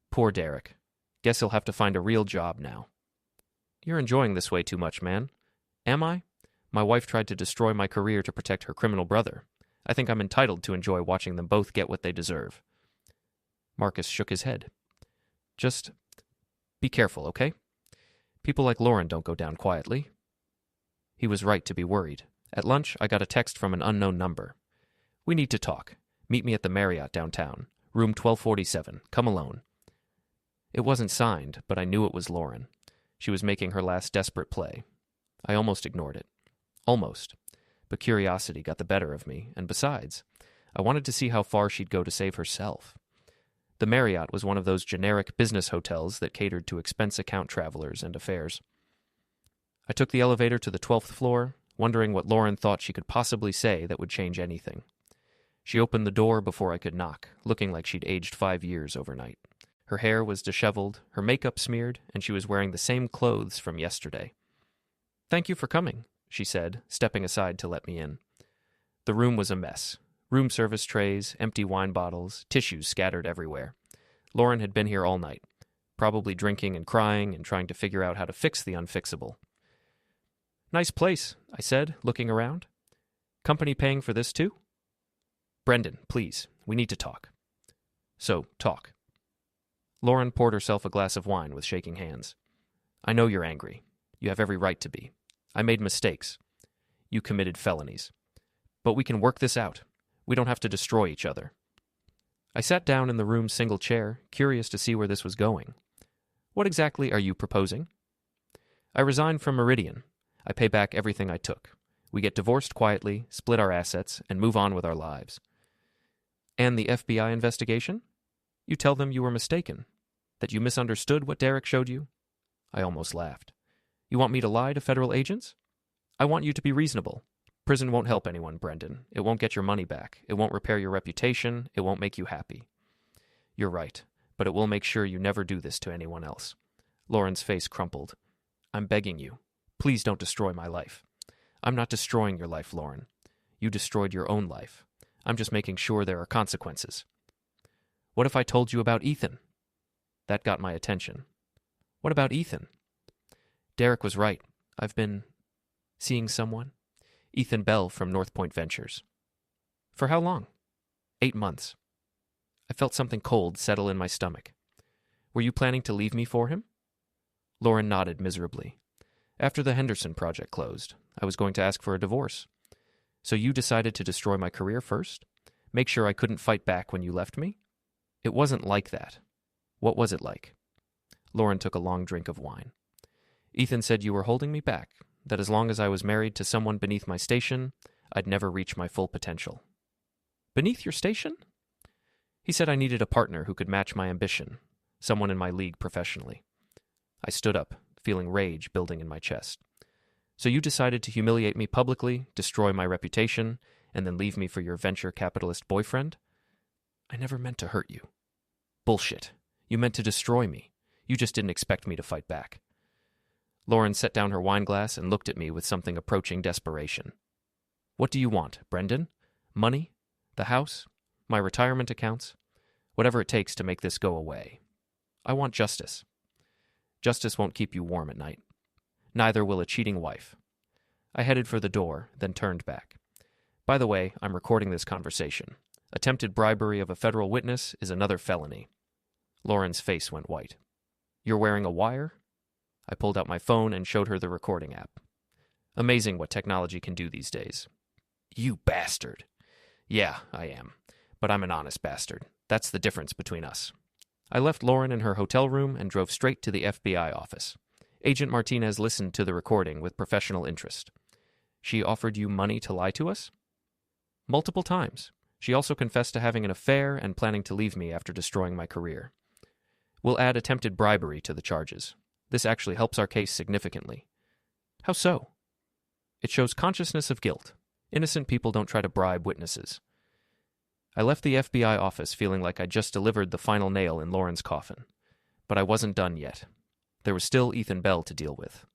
Poor Derek. Guess he'll have to find a real job now. You're enjoying this way too much, man. Am I? My wife tried to destroy my career to protect her criminal brother. I think I'm entitled to enjoy watching them both get what they deserve. Marcus shook his head. Just be careful, okay? People like Lauren don't go down quietly. He was right to be worried. At lunch, I got a text from an unknown number. We need to talk. Meet me at the Marriott downtown. Room 1247. Come alone. It wasn't signed, but I knew it was Lauren. She was making her last desperate play. I almost ignored it. Almost. But curiosity got the better of me, and besides, I wanted to see how far she'd go to save herself. The Marriott was one of those generic business hotels that catered to expense account travelers and affairs. I took the elevator to the 12th floor, wondering what Lauren thought she could possibly say that would change anything. She opened the door before I could knock, looking like she'd aged 5 years overnight. Her hair was disheveled, her makeup smeared, and she was wearing the same clothes from yesterday. "Thank you for coming," she said, stepping aside to let me in. The room was a mess. Room service trays, empty wine bottles, tissues scattered everywhere. Lauren had been here all night, probably drinking and crying and trying to figure out how to fix the unfixable. "Nice place," I said, looking around. "Company paying for this too?" "Brendan, please, we need to talk." "So, talk." Lauren poured herself a glass of wine with shaking hands. "I know you're angry. You have every right to be. I made mistakes. You committed felonies. But we can work this out. We don't have to destroy each other." I sat down in the room's single chair, curious to see where this was going. "What exactly are you proposing?" "I resigned from Meridian. I pay back everything I took. We get divorced quietly, split our assets, and move on with our lives." "And the FBI investigation? You tell them you were mistaken, that you misunderstood what Derek showed you?" I almost laughed. "You want me to lie to federal agents? I want you to be reasonable. Prison won't help anyone, Brendan. It won't get your money back. It won't repair your reputation. It won't make you happy." "You're right, but it will make sure you never do this to anyone else." Lauren's face crumpled. "I'm begging you. Please don't destroy my life." "I'm not destroying your life, Lauren. You destroyed your own life. I'm just making sure there are consequences." "What if I told you about Ethan?" That got my attention. "What about Ethan?" "Derek was right. I've been seeing someone. Ethan Bell from North Point Ventures." "For how long?" 8 months. I felt something cold settle in my stomach. "Were you planning to leave me for him?" Lauren nodded miserably. "After the Henderson project closed, I was going to ask for a divorce. So you decided to destroy my career first? Make sure I couldn't fight back when you left me?" "It wasn't like that." "What was it like?" Lauren took a long drink of wine. "Ethan said you were holding me back, that as long as I was married to someone beneath my station, I'd never reach my full potential." "Beneath your station?" "He said I needed a partner who could match my ambition, someone in my league professionally." I stood up, feeling rage building in my chest. "So you decided to humiliate me publicly, destroy my reputation, and then leave me for your venture capitalist boyfriend?" "I never meant to hurt you." "Bullshit. You meant to destroy me. You just didn't expect me to fight back." Lauren set down her wine glass and looked at me with something approaching desperation. "What do you want, Brendan? Money? The house? My retirement accounts? Whatever it takes to make this go away. I want justice." "Justice won't keep you warm at night. Neither will a cheating wife." I headed for the door, then turned back. "By the way, I'm recording this conversation. Attempted bribery of a federal witness is another felony." Lauren's face went white. "You're wearing a wire?" I pulled out my phone and showed her the recording app. Amazing what technology can do these days. "You bastard." "Yeah, I am. But I'm an honest bastard. That's the difference between us." I left Lauren in her hotel room and drove straight to the FBI office. Agent Martinez listened to the recording with professional interest. "She offered you money to lie to us?" "Multiple times. She also confessed to having an affair and planning to leave me after destroying my career. We'll add attempted bribery to the charges. This actually helps our case significantly." "How so?" "It shows consciousness of guilt. Innocent people don't try to bribe witnesses." I left the FBI office feeling like I'd just delivered the final nail in Lauren's coffin. But I wasn't done yet. There was still Ethan Bell to deal with.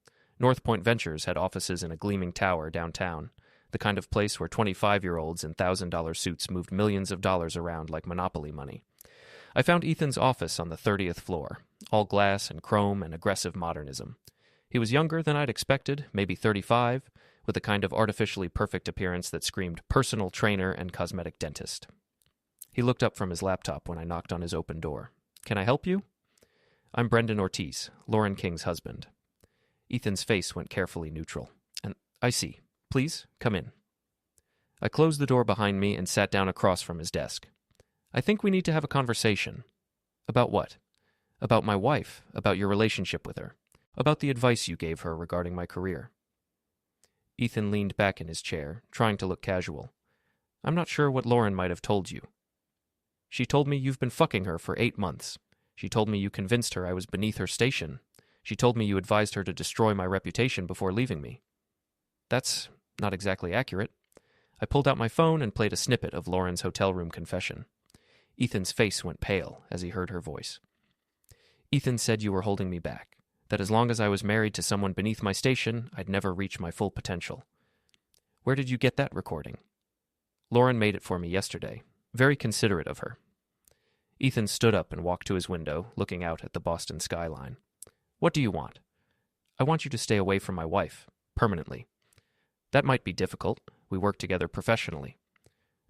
North Point Ventures had offices in a gleaming tower downtown, the kind of place where 25-year-olds in $1,000 suits moved millions of dollars around like Monopoly money. I found Ethan's office on the 30th floor, all glass and chrome and aggressive modernism. He was younger than I'd expected, maybe 35, with a kind of artificially perfect appearance that screamed personal trainer and cosmetic dentist. He looked up from his laptop when I knocked on his open door. "Can I help you?" "I'm Brendan Ortiz, Lauren King's husband." Ethan's face went carefully neutral. "And I see. Please, come in." I closed the door behind me and sat down across from his desk. "I think we need to have a conversation." "About what?" "About my wife, about your relationship with her, about the advice you gave her regarding my career." Ethan leaned back in his chair, trying to look casual. "I'm not sure what Lauren might have told you." "She told me you've been fucking her for 8 months. She told me you convinced her I was beneath her station. She told me you advised her to destroy my reputation before leaving me." "That's not exactly accurate." I pulled out my phone and played a snippet of Lauren's hotel room confession. Ethan's face went pale as he heard her voice. "Ethan said you were holding me back, that as long as I was married to someone beneath my station, I'd never reach my full potential." "Where did you get that recording?" "Lauren made it for me yesterday. Very considerate of her." Ethan stood up and walked to his window, looking out at the Boston skyline. "What do you want?" "I want you to stay away from my wife, permanently." "That might be difficult. We work together professionally."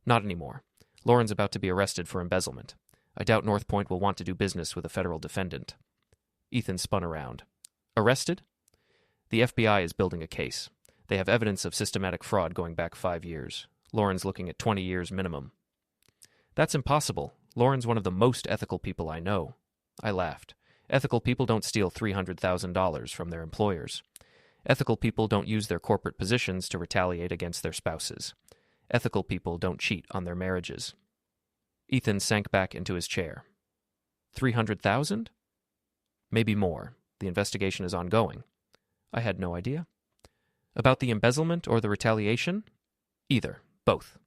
"Not anymore. Lauren's about to be arrested for embezzlement. I doubt North Point will want to do business with a federal defendant." Ethan spun around. "Arrested?" "The FBI is building a case. They have evidence of systematic fraud going back 5 years. Lauren's looking at 20 years minimum." "That's impossible. Lauren's one of the most ethical people I know." I laughed. "Ethical people don't steal $300,000 from their employers. Ethical people don't use their corporate positions to retaliate against their spouses. Ethical people don't cheat on their marriages." Ethan sank back into his chair. 300,000? "Maybe more. The investigation is ongoing." I had no idea. "About the embezzlement or the retaliation?" "Either. Both."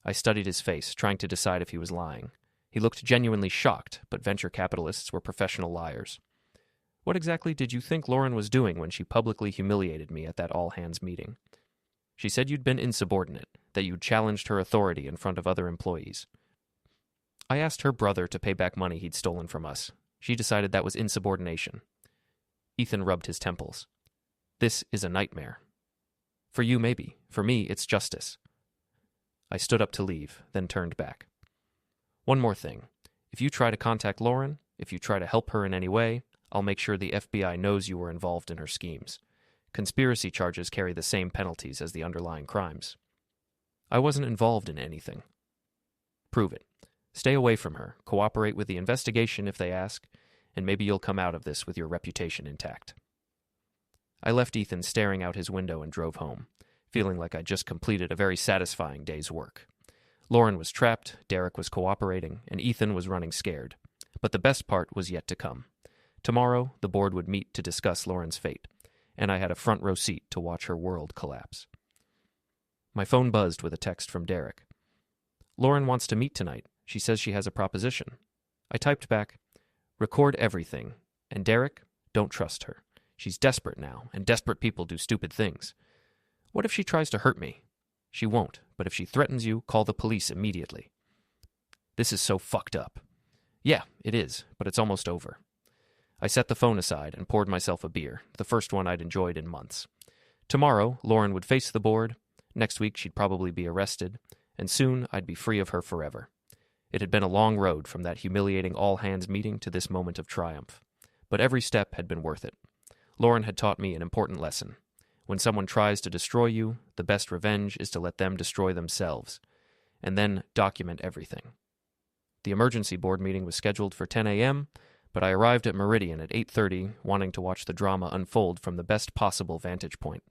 I studied his face, trying to decide if he was lying. He looked genuinely shocked, but venture capitalists were professional liars. "What exactly did you think Lauren was doing when she publicly humiliated me at that all-hands meeting?" "She said you'd been insubordinate, that you'd challenged her authority in front of other employees." "I asked her brother to pay back money he'd stolen from us. She decided that was insubordination." Ethan rubbed his temples. "This is a nightmare." "For you, maybe. For me, it's justice." I stood up to leave, then turned back. "One more thing. If you try to contact Lauren, if you try to help her in any way, I'll make sure the FBI knows you were involved in her schemes. Conspiracy charges carry the same penalties as the underlying crimes." "I wasn't involved in anything." "Prove it. Stay away from her, cooperate with the investigation if they ask, and maybe you'll come out of this with your reputation intact." I left Ethan staring out his window and drove home, feeling like I'd just completed a very satisfying day's work. Lauren was trapped, Derek was cooperating, and Ethan was running scared. But the best part was yet to come. Tomorrow, the board would meet to discuss Lauren's fate, and I had a front row seat to watch her world collapse. My phone buzzed with a text from Derek. "Lauren wants to meet tonight. She says she has a proposition." I typed back, "Record everything. And Derek, don't trust her. She's desperate now, and desperate people do stupid things. What if she tries to hurt me? She won't, but if she threatens you, call the police immediately." This is so fucked up. Yeah, it is, but it's almost over. I set the phone aside and poured myself a beer, the first one I'd enjoyed in months. Tomorrow, Lauren would face the board. Next week, she'd probably be arrested. And soon, I'd be free of her forever. It had been a long road from that humiliating all-hands meeting to this moment of triumph. But every step had been worth it. Lauren had taught me an important lesson. When someone tries to destroy you, the best revenge is to let them destroy themselves. And then document everything. The emergency board meeting was scheduled for 10 a.m., but I arrived at Meridian at 8:30, wanting to watch the drama unfold from the best possible vantage point.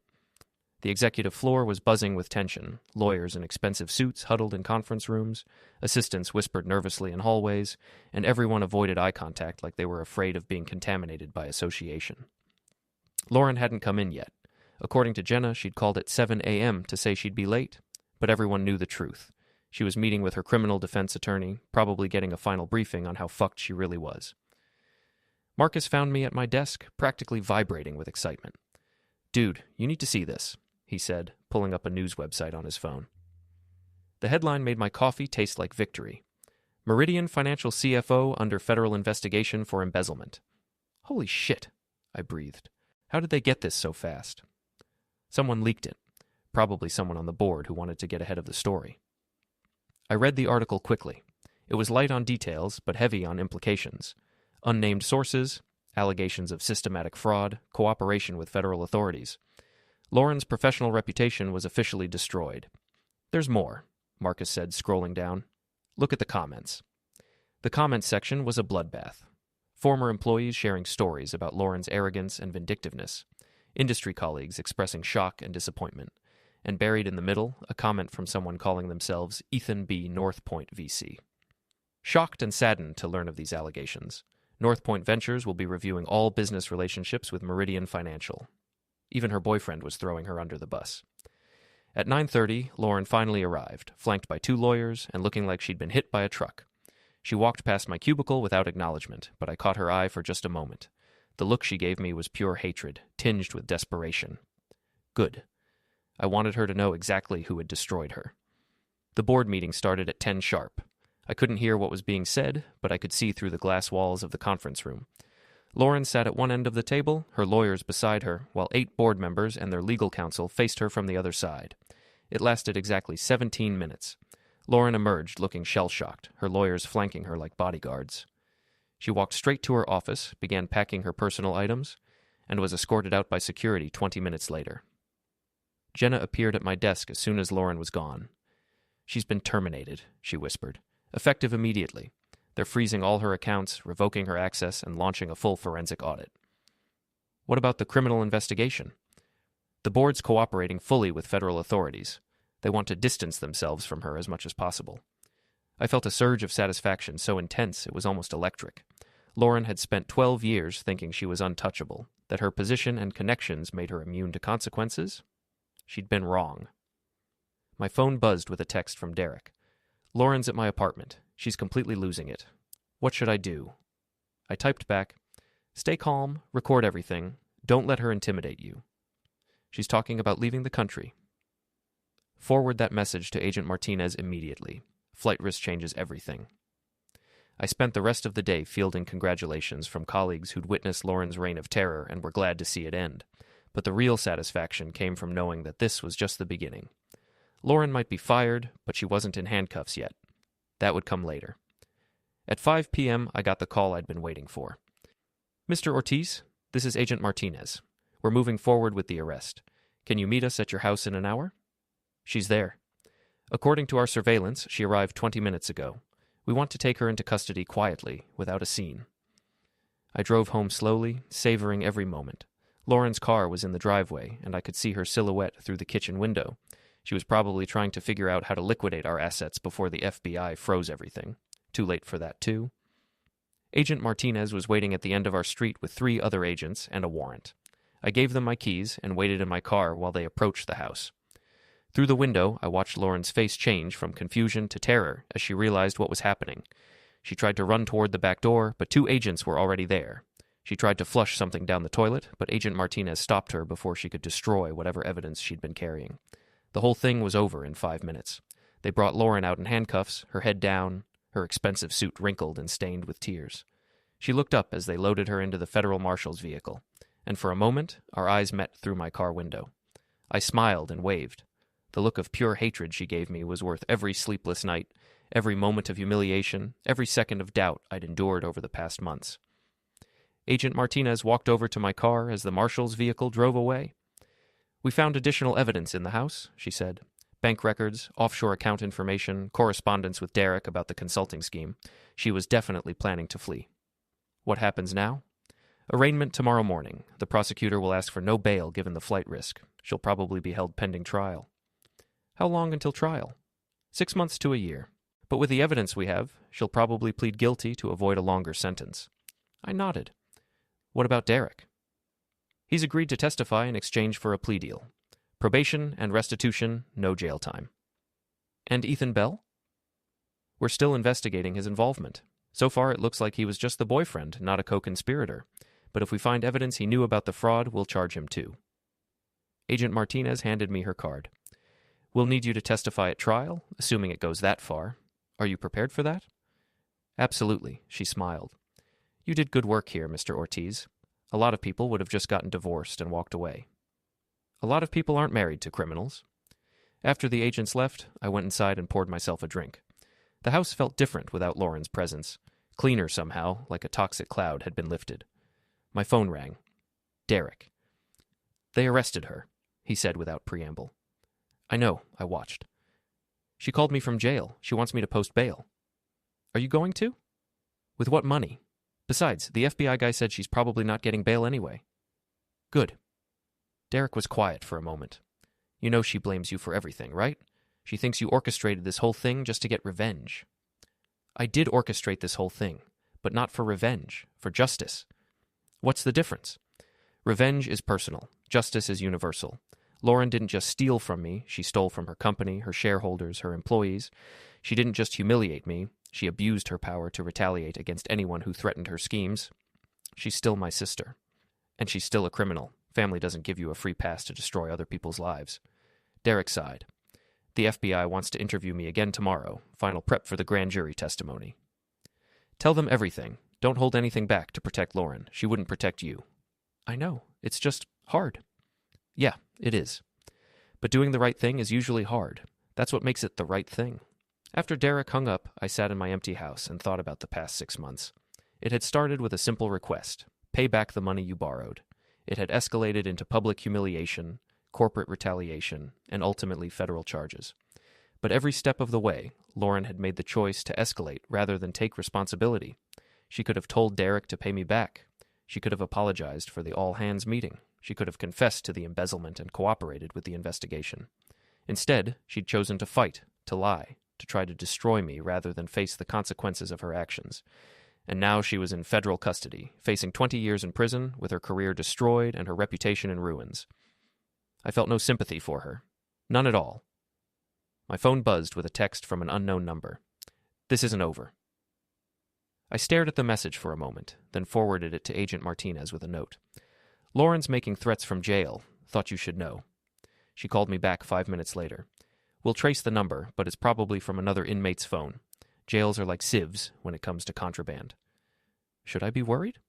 The executive floor was buzzing with tension. Lawyers in expensive suits huddled in conference rooms, assistants whispered nervously in hallways, and everyone avoided eye contact like they were afraid of being contaminated by association. Lauren hadn't come in yet. According to Jenna, she'd called at 7 a.m. to say she'd be late, but everyone knew the truth. She was meeting with her criminal defense attorney, probably getting a final briefing on how fucked she really was. Marcus found me at my desk, practically vibrating with excitement. "Dude, you need to see this," he said, pulling up a news website on his phone. The headline made my coffee taste like victory. Meridian financial CFO under federal investigation for embezzlement. Holy shit, I breathed. How did they get this so fast? Someone leaked it. Probably someone on the board who wanted to get ahead of the story. I read the article quickly. It was light on details, but heavy on implications. Unnamed sources, allegations of systematic fraud, cooperation with federal authorities. Lauren's professional reputation was officially destroyed. "There's more," Marcus said, scrolling down. "Look at the comments." The comments section was a bloodbath. Former employees sharing stories about Lauren's arrogance and vindictiveness. Industry colleagues expressing shock and disappointment. And buried in the middle, a comment from someone calling themselves Ethan B. North Point VC. Shocked and saddened to learn of these allegations, North Point Ventures will be reviewing all business relationships with Meridian Financial. Even her boyfriend was throwing her under the bus. At 9:30, Lauren finally arrived, flanked by 2 lawyers and looking like she'd been hit by a truck. She walked past my cubicle without acknowledgement, but I caught her eye for just a moment. The look she gave me was pure hatred, tinged with desperation. Good. I wanted her to know exactly who had destroyed her. The board meeting started at 10 sharp. I couldn't hear what was being said, but I could see through the glass walls of the conference room. Lauren sat at one end of the table, her lawyers beside her, while 8 board members and their legal counsel faced her from the other side. It lasted exactly 17 minutes. Lauren emerged looking shell-shocked, her lawyers flanking her like bodyguards. She walked straight to her office, began packing her personal items, and was escorted out by security 20 minutes later. Jenna appeared at my desk as soon as Lauren was gone. "She's been terminated," she whispered. "Effective immediately. They're freezing all her accounts, revoking her access, and launching a full forensic audit." "What about the criminal investigation?" "The board's cooperating fully with federal authorities. They want to distance themselves from her as much as possible." I felt a surge of satisfaction so intense it was almost electric. Lauren had spent 12 years thinking she was untouchable, that her position and connections made her immune to consequences. She'd been wrong. My phone buzzed with a text from Derek. "Lauren's at my apartment. She's completely losing it. What should I do?" I typed back, "Stay calm, record everything. Don't let her intimidate you. She's talking about leaving the country. Forward that message to Agent Martinez immediately. Flight risk changes everything." I spent the rest of the day fielding congratulations from colleagues who'd witnessed Lauren's reign of terror and were glad to see it end. But the real satisfaction came from knowing that this was just the beginning. Lauren might be fired, but she wasn't in handcuffs yet. That would come later. At 5 p.m., I got the call I'd been waiting for. "Mr. Ortiz, this is Agent Martinez. We're moving forward with the arrest. Can you meet us at your house in an hour?" "She's there. According to our surveillance, she arrived 20 minutes ago. We want to take her into custody quietly, without a scene." I drove home slowly, savoring every moment. Lauren's car was in the driveway, and I could see her silhouette through the kitchen window. She was probably trying to figure out how to liquidate our assets before the FBI froze everything. Too late for that, too. Agent Martinez was waiting at the end of our street with 3 other agents and a warrant. I gave them my keys and waited in my car while they approached the house. Through the window, I watched Lauren's face change from confusion to terror as she realized what was happening. She tried to run toward the back door, but 2 agents were already there. She tried to flush something down the toilet, but Agent Martinez stopped her before she could destroy whatever evidence she'd been carrying. The whole thing was over in 5 minutes. They brought Lauren out in handcuffs, her head down, her expensive suit wrinkled and stained with tears. She looked up as they loaded her into the federal marshal's vehicle, and for a moment our eyes met through my car window. I smiled and waved. The look of pure hatred she gave me was worth every sleepless night, every moment of humiliation, every second of doubt I'd endured over the past months. Agent Martinez walked over to my car as the marshal's vehicle drove away. "We found additional evidence in the house," she said. "Bank records, offshore account information, correspondence with Derek about the consulting scheme. She was definitely planning to flee." "What happens now?" "Arraignment tomorrow morning. The prosecutor will ask for no bail given the flight risk. She'll probably be held pending trial." "How long until trial?" 6 months to a year. But with the evidence we have, she'll probably plead guilty to avoid a longer sentence." I nodded. "What about Derek?" "He's agreed to testify in exchange for a plea deal. Probation and restitution, no jail time." "And Ethan Bell?" We're still investigating his involvement. So far, it looks like he was just the boyfriend, not a co-conspirator. But if we find evidence he knew about the fraud, we'll charge him too. Agent Martinez handed me her card. We'll need you to testify at trial, assuming it goes that far. Are you prepared for that? Absolutely, she smiled. You did good work here, Mr. Ortiz. A lot of people would have just gotten divorced and walked away. A lot of people aren't married to criminals. After the agents left, I went inside and poured myself a drink. The house felt different without Lauren's presence. Cleaner somehow, like a toxic cloud had been lifted. My phone rang. Derek. They arrested her, he said without preamble. I know, I watched. She called me from jail. She wants me to post bail. Are you going to? With what money? Besides, the FBI guy said she's probably not getting bail anyway. Good. Derek was quiet for a moment. You know she blames you for everything, right? She thinks you orchestrated this whole thing just to get revenge. I did orchestrate this whole thing, but not for revenge, for justice. What's the difference? Revenge is personal. Justice is universal. Lauren didn't just steal from me. She stole from her company, her shareholders, her employees. She didn't just humiliate me. She abused her power to retaliate against anyone who threatened her schemes. She's still my sister. And she's still a criminal. Family doesn't give you a free pass to destroy other people's lives. Derek sighed. The FBI wants to interview me again tomorrow. Final prep for the grand jury testimony. Tell them everything. Don't hold anything back to protect Lauren. She wouldn't protect you. I know. It's just hard. Yeah, it is. But doing the right thing is usually hard. That's what makes it the right thing. After Derek hung up, I sat in my empty house and thought about the past 6 months. It had started with a simple request: pay back the money you borrowed. It had escalated into public humiliation, corporate retaliation, and ultimately federal charges. But every step of the way, Lauren had made the choice to escalate rather than take responsibility. She could have told Derek to pay me back. She could have apologized for the all-hands meeting. She could have confessed to the embezzlement and cooperated with the investigation. Instead, she'd chosen to fight, to lie, to try to destroy me rather than face the consequences of her actions. And now she was in federal custody, facing 20 years in prison, with her career destroyed and her reputation in ruins. I felt no sympathy for her. None at all. My phone buzzed with a text from an unknown number. This isn't over. I stared at the message for a moment, then forwarded it to Agent Martinez with a note. Lauren's making threats from jail. Thought you should know. She called me back 5 minutes later. We'll trace the number, but it's probably from another inmate's phone. Jails are like sieves when it comes to contraband. Should I be worried?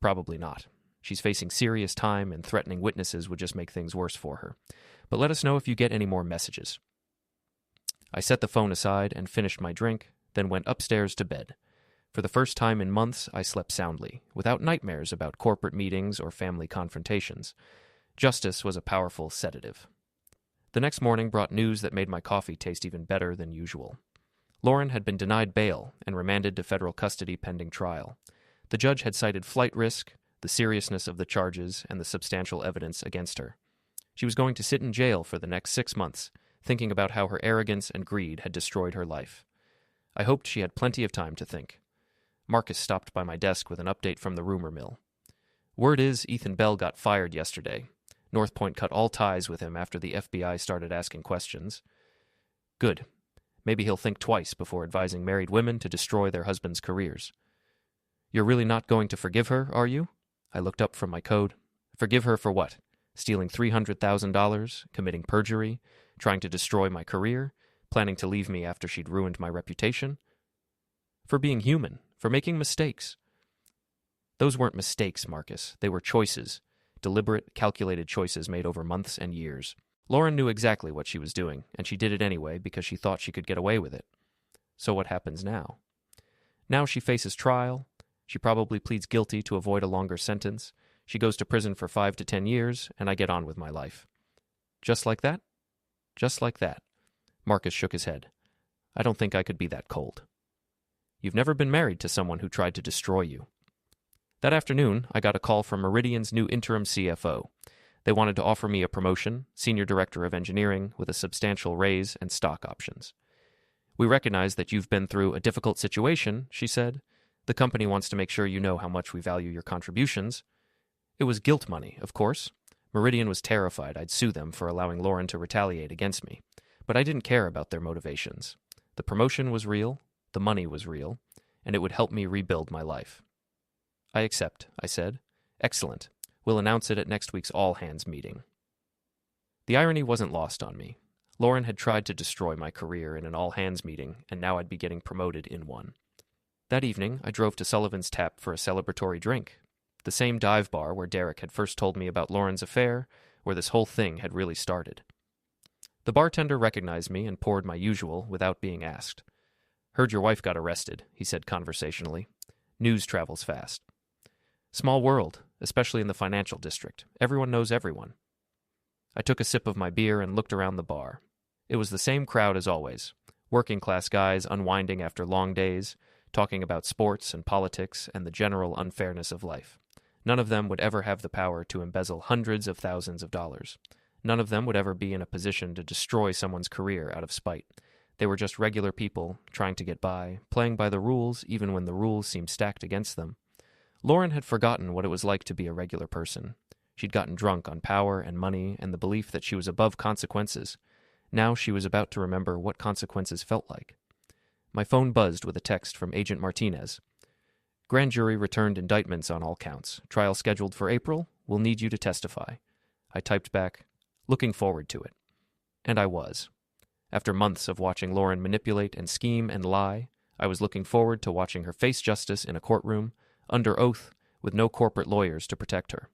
Probably not. She's facing serious time, and threatening witnesses would just make things worse for her. But let us know if you get any more messages. I set the phone aside and finished my drink, then went upstairs to bed. For the first time in months, I slept soundly, without nightmares about corporate meetings or family confrontations. Justice was a powerful sedative. The next morning brought news that made my coffee taste even better than usual. Lauren had been denied bail and remanded to federal custody pending trial. The judge had cited flight risk, the seriousness of the charges, and the substantial evidence against her. She was going to sit in jail for the next 6 months, thinking about how her arrogance and greed had destroyed her life. I hoped she had plenty of time to think. Marcus stopped by my desk with an update from the rumor mill. Word is Ethan Bell got fired yesterday. North Point cut all ties with him after the FBI started asking questions. Good. Maybe he'll think twice before advising married women to destroy their husbands' careers. You're really not going to forgive her, are you? I looked up from my code. Forgive her for what? Stealing $300,000, committing perjury, trying to destroy my career, planning to leave me after she'd ruined my reputation? For being human, for making mistakes. Those weren't mistakes, Marcus. They were choices. Deliberate, calculated choices made over months and years. Lauren knew exactly what she was doing, and she did it anyway because she thought she could get away with it. So what happens now? Now she faces trial. She probably pleads guilty to avoid a longer sentence. She goes to prison for 5 to 10 years, and I get on with my life. Just like that? Just like that. Marcus shook his head. I don't think I could be that cold. You've never been married to someone who tried to destroy you. That afternoon, I got a call from Meridian's new interim CFO. They wanted to offer me a promotion, senior director of engineering, with a substantial raise and stock options. We recognize that you've been through a difficult situation, she said. The company wants to make sure you know how much we value your contributions. It was guilt money, of course. Meridian was terrified I'd sue them for allowing Lauren to retaliate against me. But I didn't care about their motivations. The promotion was real. The money was real, and it would help me rebuild my life. I accept, I said. Excellent. We'll announce it at next week's all-hands meeting. The irony wasn't lost on me. Lauren had tried to destroy my career in an all-hands meeting, and now I'd be getting promoted in one. That evening, I drove to Sullivan's Tap for a celebratory drink, the same dive bar where Derek had first told me about Lauren's affair, where this whole thing had really started. The bartender recognized me and poured my usual without being asked. "Heard your wife got arrested," he said conversationally. "News travels fast." Small world, especially in the financial district. Everyone knows everyone. I took a sip of my beer and looked around the bar. It was the same crowd as always, working-class guys unwinding after long days, talking about sports and politics and the general unfairness of life. None of them would ever have the power to embezzle hundreds of thousands of dollars. None of them would ever be in a position to destroy someone's career out of spite. They were just regular people, trying to get by, playing by the rules even when the rules seemed stacked against them. Lauren had forgotten what it was like to be a regular person. She'd gotten drunk on power and money and the belief that she was above consequences. Now she was about to remember what consequences felt like. My phone buzzed with a text from Agent Martinez. "Grand jury returned indictments on all counts. Trial scheduled for April. We'll need you to testify." I typed back, "Looking forward to it." And I was. After months of watching Lauren manipulate and scheme and lie, I was looking forward to watching her face justice in a courtroom, under oath, with no corporate lawyers to protect her.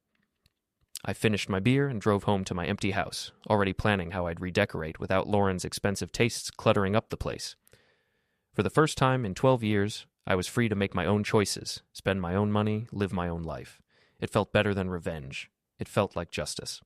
I finished my beer and drove home to my empty house, already planning how I'd redecorate without Lauren's expensive tastes cluttering up the place. For the first time in 12 years, I was free to make my own choices, spend my own money, live my own life. It felt better than revenge. It felt like justice.